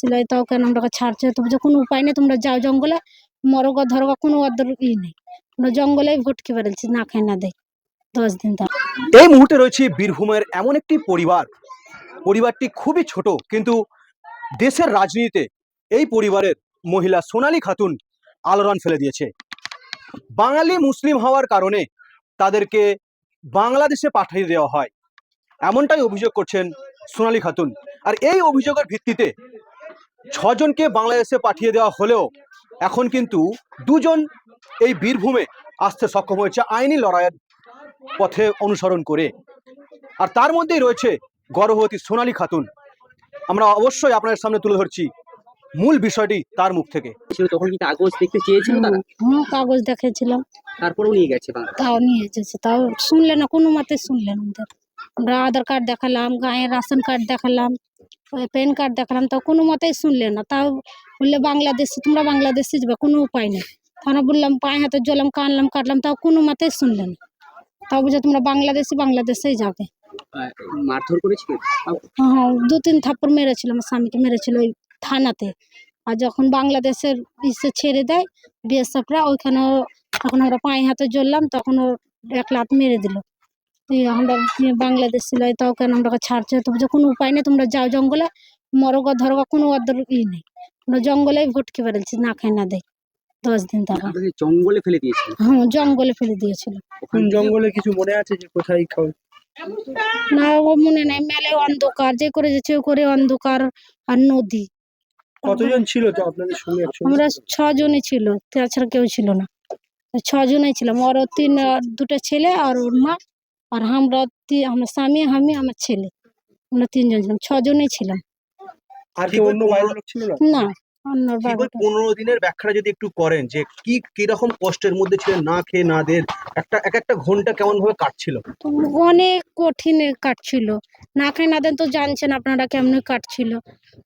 ছিল, তাও কেন আমরা ছাড়ছে? তো বলছে কোনো উপায় নেই, তোমরা যাও জঙ্গলে, মরগা ধরগা কোনো ওদের নেই, আমরা জঙ্গলেই ভটকে বেড়াচ্ছি না খাই না দেয় 10 দিন ধরে। এই মুহূর্তে রয়েছে বীরভূমের এমন একটি পরিবারটি খুবই ছোট, কিন্তু দেশের রাজনীতিতে এই পরিবারের মহিলা সোনালী খাতুন আলোড়ন ফেলে দিয়েছে। বাঙালি মুসলিম হওয়ার কারণে তাদেরকে বাংলাদেশে পাঠিয়ে দেওয়া হয়, এমনটাই অভিযোগ করছেন সোনালী খাতুন। আর এই অভিযোগের ভিত্তিতে 6 জনকে বাংলাদেশে পাঠিয়ে দেওয়া হলেও এখন কিন্তু 2 জন এই বীরভূমে আসতে সক্ষম হয়েছে আইনি লড়াইয়ের পথে অনুসরণ করে। আর তার মধ্যেই রয়েছে গর্ভবতী সোনালী খাতুন। আমরা অবশ্যই আপনাদের সামনে তুলে ধরছি মূল বিষয়টি তার মুখ থেকে। তখন কি কাগজ দেখতে চেয়েছিল তারা? কাগজ দেখেছিলাম, তারপরেও নিয়ে গেছে তাও নিয়ে এসেছে, তাও শুনলে না, কোনো মতে শুনলেন আমাদের। আমরা আধার কার্ড দেখালাম, গায়ের রাশন কার্ড দেখালাম, প্যান কার্ড দেখালাম, তাও কোনো মতেই শুনলেন না। তাও বললে বাংলাদেশে, তোমরা বাংলাদেশে যাবে, কোনো উপায় নেই। আমরা বললাম, পায়ে হাতে জ্বলাম, কানলাম, কাটলাম, তাও কোনো মতেই শুনলেন না। তাও বলছে তোমরা বাংলাদেশেই যাবে। মারধর করেছিল? হ্যাঁ, 2-3 থাপ্পড় মেরেছিল, আমার স্বামীকে মেরেছিল ওই থানাতে। আর যখন বাংলাদেশের ইসে ছেড়ে দেয় বিএসএফরা, ওইখানেও তখন আমরা পায়ে হাতে জ্বললাম, তখন ও 1 লাত মেরে দিল। আমরা বাংলাদেশ ছিল, তাও কেন আমরা ছাড়ছে? তো বলছে কোনো উপায় নেই, তোমরা যাও জঙ্গলে, মরগা ধরগা কোনো ওদের নেই, আমরা জঙ্গলেই ভটকে বেড়াচ্ছি না খাই না দেয় 10 দিন ধরে। জঙ্গলে ফেলে দিয়েছিল? হ্যাঁ, জঙ্গলে ফেলে দিয়েছিল। কোন জঙ্গলে কিছু মনে আছে যে কোথায় না, ও মনে নাই। মেলে অন্ধকার, যে করে যেছে করে অন্ধকার আর নদী। কতজন ছিল তো আপনাদের সঙ্গে? আমরা 6 জনই ছিল, তাছাড়া কেউ ছিল না। 6 জনই ছিলাম, ওর 2টা ছেলে আর ওর মা, আর আমরা আমার স্বামী, আমি, আমার ছেলে, আমরা 3 জন ছিলাম, 6 জনই ছিলাম। আর কেউ অন্য বাইরের লোক ছিল না? না, অন্য 15 দিনের ব্যাখ্যাটা যদি একটু করেন, যে কিরকম কষ্টের মধ্যে ছিলেন, না খেয়ে না দিয়ে এক একটা ঘন্টা কেমন ভাবে কাটছিল? অনেক কঠিনে কাটছিল, না খাই না দেন তো জানছেন আপনারা কেমন কাটছিল।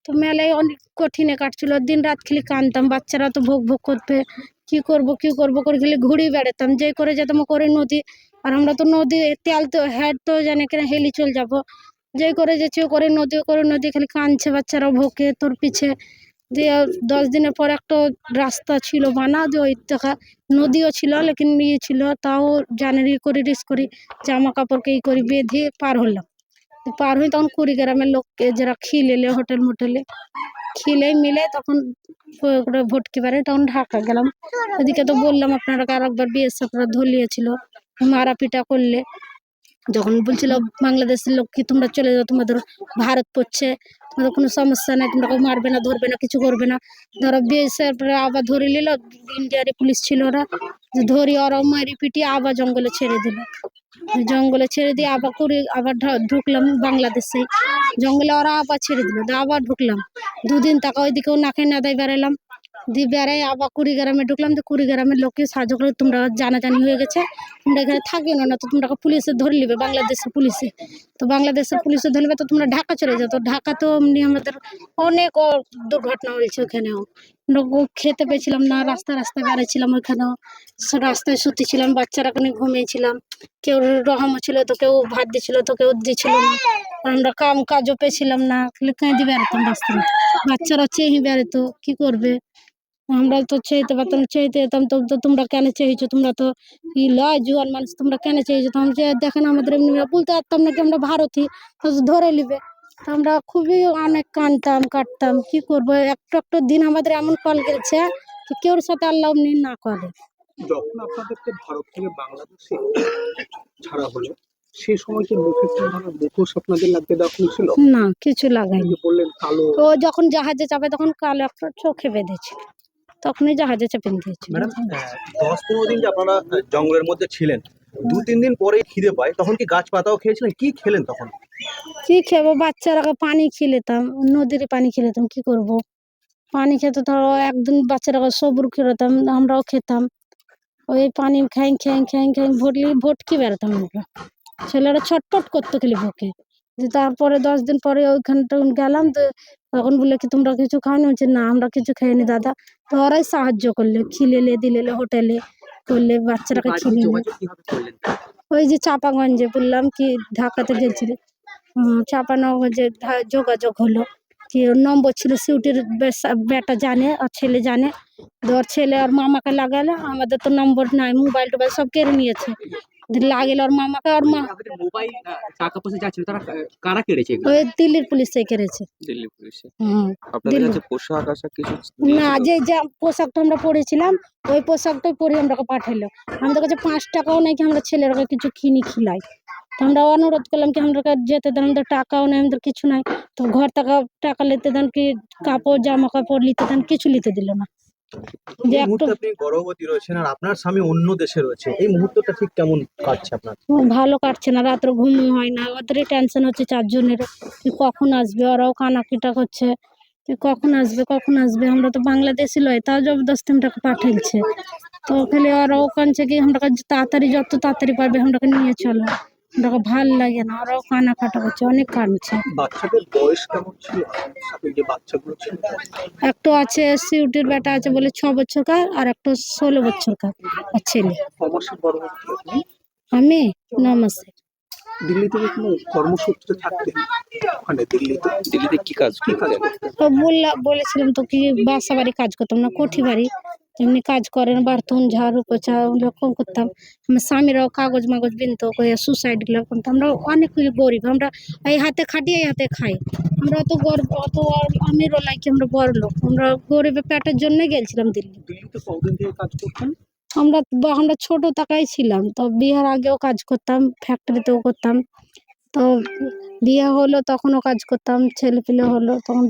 তো মেলায় অনেক কঠিনে কাটছিল, দিন রাত খালি কানতাম, বাচ্চারা তো ভোগ ভোগ করতে, কি করব করে খালি ঘুরে বেড়াতাম, যে করে যেতাম করে নদী। আর আমরা তো নদী তেল তো হেড তো জানে কিনা হেলি চল যাব, যে করে যেছে করে নদী খালি কানছে, বাচ্চারা ভোগে তোর পিছে দিয়ে। 10 দিনের পর একটা রাস্তা ছিল বানা, যে ওই দেখা নদীও ছিল, লেকিন ইয়ে ছিল, তাও জানের ই করে রিস্ক করি জামা কাপড়কে ই করি বেঁধে পার হলাম। পার হয়ে তখন কুড়িগ্রামের লোককে যারা খিলেলে হোটেলে খিলে মিলে তখন ভটকে পারে, তখন ঢাকা গেলাম। ওদিকে তো বললাম আপনারা, আর একবার বিএসএফরা ধরিয়েছিল, মারা পিটা করলে। যখন বলছিল বাংলাদেশের লোক কি তোমরা চলে যাও, তোমাদের ভারত পড়ছে, তোমাদের কোনো সমস্যা নাই, তোমরা কেউ মারবে না, ধরবে না, কিছু করবে না। ধরো বিএসএফরা আবার ধরে নিল, ইন্ডিয়ার পুলিশ ছিল, ওরা ধরি ওরা মারি পিটিয়ে আবার জঙ্গলে ছেড়ে দিল। জঙ্গলে ছেড়ে দিয়ে আবার ঢুকলাম বাংলাদেশে, জঙ্গলে ওরা আবার ছেড়ে দিল, আবার ঢুকলাম। 2 দিন টাকা ওইদিকেও না খেয়ে না দেয় বেড়ালাম, দিয়ে বেড়াই আবার কুড়িগ্রামে ঢুকলাম। তো কুড়িগ্রামের লোককে সাহায্য করে, তোমরা জানাজানি হয়ে গেছে, তোমরা এখানে থাকবে না, তো তোমরা পুলিশে ধরে নিবে, বাংলাদেশের পুলিশে। তো বাংলাদেশের পুলিশে ধরবে, তো তোমরা ঢাকা চলে যাও। তো ঢাকা তো এমনি আমাদের অনেক দুর্ঘটনা হয়েছে, ওখানেও খেতে পেয়েছিলাম না, রাস্তায় বেড়াচ্ছিলাম, ওইখানেও রাস্তায় শুতেছিলাম, বাচ্চারা নিয়ে ঘুমিয়েছিলাম। কেউ রহমও ছিল, তো কেউ ভাত দিছিল, তো কেউ দিচ্ছিল না। আমরা কাম কাজও পেয়েছিলাম না, কেঁদে বেড়াতাম রাস্তায়, বাচ্চারা চেয়ে বেড়াতো, কি করবে? আমরা তো চাইতে পারতাম, চাইতে যেতাম, তো তোমরা কেন চেয়েছো? তোমরা তো ই লয় জুয়ান মানুষ, তোমরা কেন চেয়েছো? তো আমরা দেখেন আমাদের এমনি বলতে পারতাম না কি আমরা ভারতী, তো ধরে নিবে। তো আমরা খুবই অনেক কাটতাম, কি করবো? একটা দিন আমাদের এমন কল গেছে যে কেউর সাথে আল্লাহ এমনি না করে। যখন আপনাদেরকে ভারত থেকে বাংলাদেশে ছাড়া হলো, সেই সময় কি মুখে কোনো ধরনের মুখোশ আপনাদের লাগতে দেওয়া হয়েছিল? না, কিছু লাগাইনি। বললেন কালো। ও যখন জাহাজে চাপে তখন কালো একটা চোখে বেঁধেছিল, তখনই জাহাজে চেপে দিয়েছিল। ম্যাডাম, 10-15 দিন যে আপনারা জঙ্গলের মধ্যে ছিলেন, 2-3 দিন পরে খিদে পায়, তখন কি গাছ পাতাও খেয়েছিলেন? কি খেলেন তখন? কি খেবো? বাচ্চারা পানি খেলেতাম, নদীর পানি খেলেতাম, কি করব? পানি খেতে ধরো একদিন বাচ্চারা সবুর খেলাতাম, আমরাও খেতাম। ওই পানি খাই ভটকি বেড়াতাম আমরা, ছেলেরা ছটপট করতো খালি ভোকে। তারপরে 10 দিন পরে ওইখানটা গেলাম, তো তখন বললে কি তোমরা কিছু খাওনি? বলছে না, আমরা কিছু খাইনি দাদা। তো ওরাই সাহায্য করলে, খিলেলে দিলে, হোটেলে করলে, বাচ্চারাকে খিলে। ওই যে চাপাগঞ্জে বললাম কি ঢাকাতে গেছিল, চাপানগঞ্জে যোগাযোগ হলো, কি ওর নম্বর ছিল সিউটির বেটা জানে আর ছেলে জানে, ওর ছেলে ওর মামাকে লাগালে, আমাদের তো নম্বর নাই, মোবাইল টোবাইল সব কেড়ে নিয়েছে, লাগিল ওর মামাকে, ওর মা আপনাদের মোবাইল টাকা পয়সা যা ছিল তারা কারা কেড়েছে এগুলো? ওই দিল্লির পুলিশ থেকে কেড়েছে। দিল্লি পুলিশে। হুম। আপনাদের দিল্লি কাছে পোশাক আশাক কিছু না, যে যে পোশাকটা আমরা পরেছিলাম ওই পোশাকটাই পরে আমরাকে পাঠাইলো। আমাদের কাছে 5 টাকাও নাই কি আমরা ছেলেরাকে কিছু কিনি খিলাই। তো আমরা অনুরোধ করলাম কি আমরা যেতে দেন, আমাদের টাকাও নাই, আমাদের কিছু নাই। তো ঘর থেকে টাকা নিতে দেন কি কাপড় জামা কাপড় নিতে দেন, কিছু নিতে দিল না। যে এই একটু মুহূর্তে আপনি গর্ভবতী রয়েছেন আর আপনার স্বামী অন্য দেশে রয়েছে, এই মুহূর্তটা ঠিক কেমন কাটছে আপনার? ভালো কাটছে না, রাত্রে ঘুম হয় না, ওদেরই টেনশন হচ্ছে 4 জনের কি কখন আসবে, ওরাও কানাকিটা করছে কি কখন আসবে কখন আসবে। আমরা তো বাংলাদেশি লয়, তাও জবরদস্তি আমরাকে পাঠাইছে। তো খালি ওরাও কানছে কি আমরা তাড়াতাড়ি যত তাড়াতাড়ি পারবে আমরাকে নিয়ে চলো, আমরাকে ভাল লাগে না, ওরাও কানাকাটা করছে, অনেক কাঁদছে। বাচ্চাদের বয়স কেমন ছিল? সাথে যে বাচ্চাগুলো ছিল একটু আছে সিউটির বেটা আছে বলে 6 বছরকার, আর একটু 16 বছরকার আর ছেলে। কমার্সে গর্ভবতী আপনি আমি 9 মাসে। দিল্লি থেকে কোনো কর্মসূত্রে থাকতেন ওখানে দিল্লিতে? দিল্লিতে কি কাজ কি কাজ করতেন? করতেন? তো বলেছিলাম তো কি বাসা বাড়ি কাজ করতাম না, কোঠি বাড়ি এমনি কাজ করেন, বার্তুন ঝাড়ু পোছা ওরকম করতাম। আমার স্বামীরাও কাগজ মাগজ বিনতো, সুসাইড গুলো করতাম। আমরা অনেক গরিব, আমরা এই হাতে খাটি এই হাতে খাই। আমরা অত গর্ব অত আমিরও লাইকি, আমরা বড় লোক, আমরা গরিবের পেটের জন্য গেছিলাম দিল্লি। দিল্লিতে কতদিন থেকে কাজ করতেন? আমরা ছোট টাকাই ছিলাম, তো বিয়ের আগেও কাজ করতাম, ফ্যাক্টরিতেও করতাম। তো বিয়ে হলো তখনও কাজ করতাম, ছেলে পেলে হলো তখন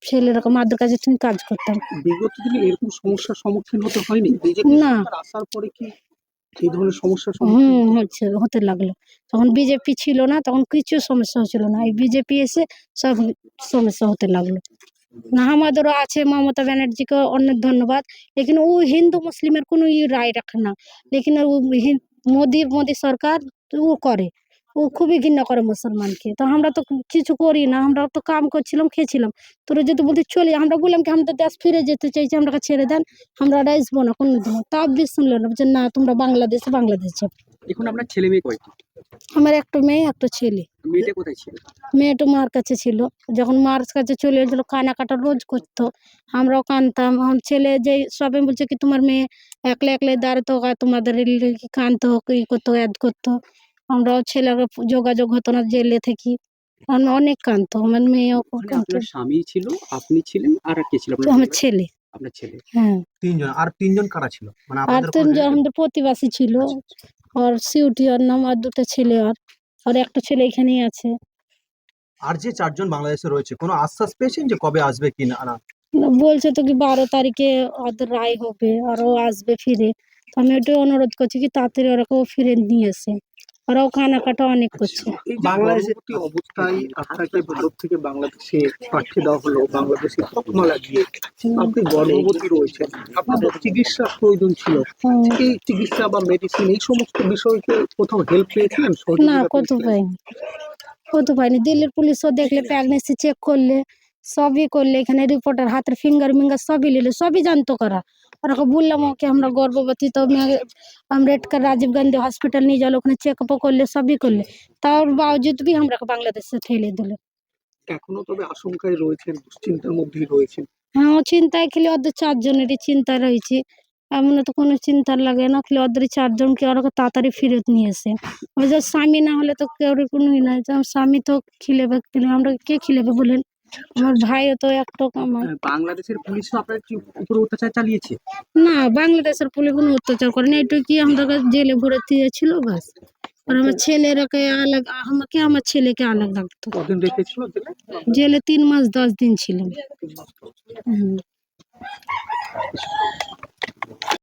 ছেলেরকম মাদের কাছে কাজ করতাম। বিগত দিনে এরকম সমস্যার সম্মুখীন হতে হয়নি? বিজেপি না। সরকার আসার পরে কি এই ধরনের সমস্যার সম্মুখীন? হতে লাগলো। তখন বিজেপি ছিল না, তখন কিছু সমস্যা হচ্ছিল না, এই বিজেপি এসে সব সমস্যা হতে লাগলো। না আমাদেরও আছে, মমতা ব্যানার্জিকে অনেক ধন্যবাদ, লেকিন ও হিন্দু মুসলিমের কোনো রায় রাখে না, লেকিন ও মোদি সরকার ও করে, ও খুবই ঘৃণা করে মুসলমানকে। তো আমরা তো কিছু করি না, আমরা তো কাম করছিলাম খেয়েছিলাম। তোরা যদি বলতে চলে, আমরা বললাম কি আমাদের দেশ ফিরে যেতে চাইছি, আমরা ছেড়ে দেন, আমরা আসবো না কোনোদিন। তাও বেশ শুনলো না, যে না তোমরা বাংলাদেশে যাও। এখন আপনার ছেলে মেয়ে কয়টি? আমার একটা মেয়ে একটা ছেলে। মেয়েটা কোথায় ছিল? মেয়েটা মার কাছে ছিল, যখন মার কাছে চলে গেছিল কানাকাটা রোজ করতো, আমরাও কানতাম। আমার ছেলে যে সবাই বলছে কি তোমার মেয়ে একলা একলা দাঁড়াতো, তোমাদের কানতো ই করতো অ্যাড করতো। আমরাও ছেলের যোগাযোগ হতো না, জেলে থেকে অনেক কানতো, আমার মেয়েও ওখানে কানতো। আপনার স্বামী ছিল, আপনি ছিলেন, আর কে ছিল? আমার ছেলে। আপনার ছেলে। হ্যাঁ। 3 জন, আর 3 জন কারা ছিল? মানে আর আপনাদের 3 জন আমাদের প্রতিবাসী ছিল, আর সিউটি ওর নাম, আর 2টা ছেলে, আর একটা ছেলে এখানেই আছে। আর যে 4 জন বাংলাদেশে রয়েছে কোনো আশ্বাস পেয়েছেন যে কবে আসবে কি না? না বলছে তো কি 12 তারিখে ওদের রায় হবে আর ও আসবে ফিরে। তো আমি ওটাই অনুরোধ করছি কি তাড়াতাড়ি ওরাকেও ফিরে নিয়ে আসে, ওরাও কানাকাটা অনেক করছে। এই যে গর্ভবতী অবস্থায় আপনাকে ভারত থেকে বাংলাদেশে পাঠিয়ে দেওয়া হলো, বাংলাদেশে তকমা লাগিয়ে আপনি গর্ভবতী রয়েছেন, আপনাদের চিকিৎসার প্রয়োজন ছিল, এই চিকিৎসা বা মেডিসিন এই সমস্ত বিষয়কে কোথাও হেল্প পেয়েছিলেন? না, সহযোগিতা কত পেয়েছিলেন? পাইনি। দিল্লির পুলিশও দেখলে প্রেগনেন্সি চেক করলে, সবই করলে, এখানে রিপোর্টার হাতের ফিঙ্গার সবই নিলে, সবই জানতো করা। ওরাকে বললাম ওকে আমরা গর্ভবতী, তো আম্বেদকর রাজীব গান্ধী হসপিটাল নিয়ে গেল, ওখানে চেক আপও করলে, সবই করলে, তার বাবজুদ भी আমরা বাংলাদেশে ঠেলে দিল। এখনো তবে আশঙ্কায় রয়েছেন, দুশ্চিন্তার মধ্যেই রয়েছেন? হ্যাঁ, ও চিন্তায় খেলে ওদের 4 জনেরই চিন্তা রয়েছে, এমন তো কোনো চিন্তা লাগে না, খেলে ওদের 4 জনকে ওরা তাড়াতাড়ি ফেরত নিয়ে এসে। ওই যে স্বামী না হলে তো কেউ কোনোই নাই, যে আমার স্বামী তো খিলেবে, আমরা কে খিলেবে বলেন, আমার ভাইও তো একটু আমার। বাংলাদেশের পুলিশও আপনার উপরে অত্যাচার চালিয়েছে? না, বাংলাদেশের পুলিশ কোনো অত্যাচার করে না, একটু কি আমাদেরকে জেলে ভরে দিয়েছিল বাস। আর আমার ছেলেরাকে আলাদা, আমাকে আমার ছেলেকে আলাদা রাখতো। কদিন রেখেছিল জেলে? জেলে 3 মাস 10 দিন ছিলাম। হুম।